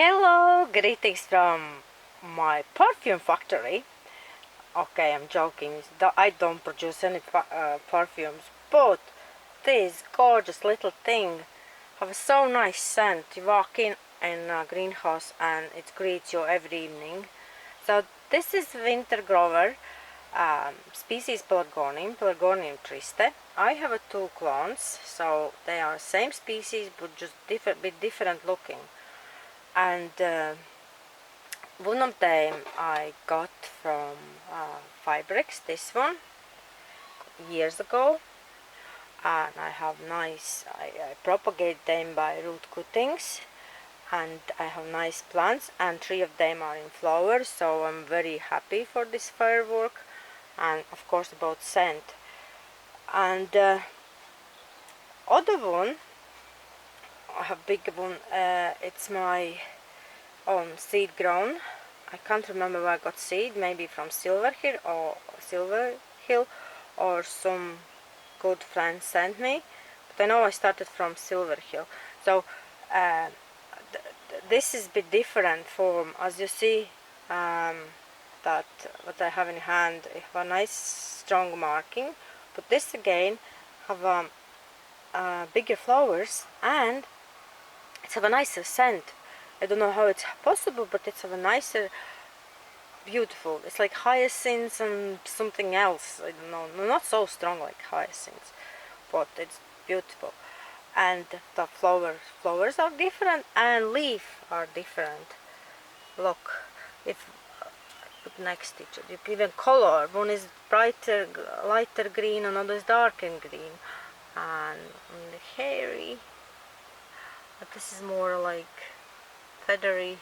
Hello, greetings from my perfume factory. Okay, I'm joking. I don't produce any perfumes, but this gorgeous little thing have a so nice scent. You walk in a greenhouse and it greets you every evening. So this is winter grower, species Pelargonium triste. I have two clones, so they are same species but just different looking. And one of them I got from Fabrics, this one, years ago, and I have I propagate them by root cuttings, and I have nice plants, and 3 of them are in flowers, so I'm very happy for this firework, and of course about scent. And other one, I have big one, it's my own seed grown. I can't remember where I got seed, maybe from Silver Hill or some good friend sent me, but I know I started from Silver Hill. So this is a bit different form, as you see. That what I have in hand, I have a nice strong marking, but this again have bigger flowers, and it's have a nicer scent. I don't know how it's possible, but it's of a nicer, beautiful. It's like hyacinths and something else. I don't know. Not so strong like hyacinths, but it's beautiful. And the flowers are different, and leaves are different. Look, if I put next to each other, even color. One is brighter, lighter green, another is darker green, and on the hairy. But this is more like feathery,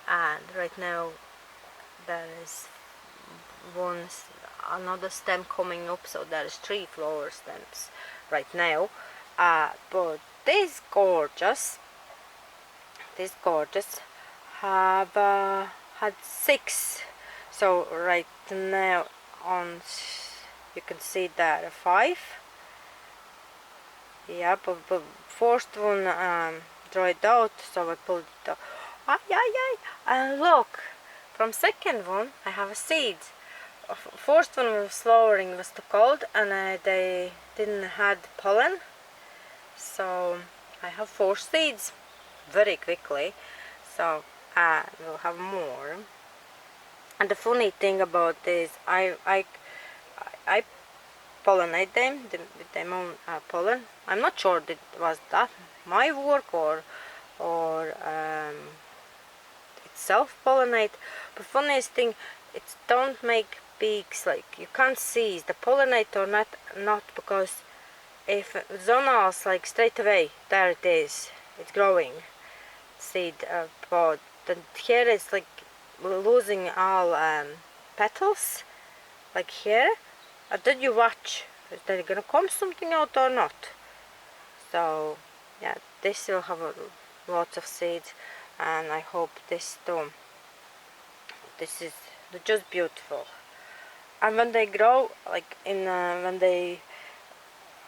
and right now there is another stem coming up, so there is 3 flower stems right now. But this gorgeous have had 6, so right now you can see there are 5. Yeah, but first one dried out, so I pulled it out. And look, from second one I have a seed. First one was flowering, was too cold, and they didn't had pollen, so I have 4 seeds very quickly, so I will have more. And the funny thing about this, I pollinate them with their own pollen. I'm not sure that was that my work or it self-pollinate, but funniest thing, it don't make peaks, like you can't see the pollinate or not, because if zonals, like straight away there it is, it's growing seed pod. Then here it's like losing all petals, like here. And then you watch, is there gonna come something out or not? So yeah, this will have lots of seeds, and I hope this too. This is just beautiful. And when they grow, like when they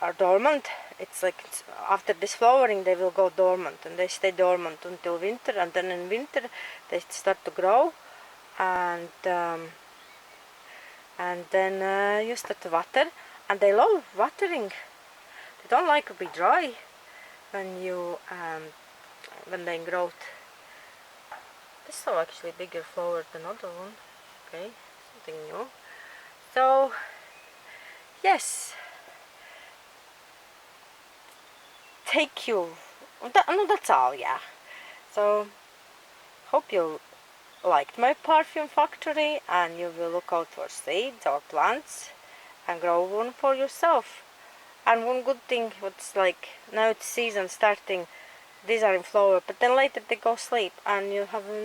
are dormant, it's like after this flowering they will go dormant, and they stay dormant until winter, and then in winter they start to grow, and then you start to water, and they love watering. They don't like to be dry when they grow. This is actually bigger flower than other one. Okay, something new. So yes, thank you. No, that's all. Yeah. So hope you liked my perfume factory, and you will look out for seeds or plants and grow one for yourself. And one good thing, what's like now it's season starting, these are in flower, but then later they go sleep, and you have you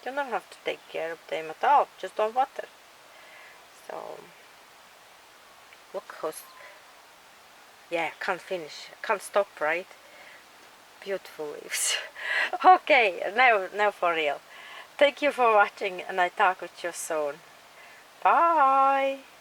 don't have to take care of them at all, just don't water. So look yeah, can't stop, right? Beautiful leaves. Okay, now for real. Thank you for watching, and I talk with you soon. Bye.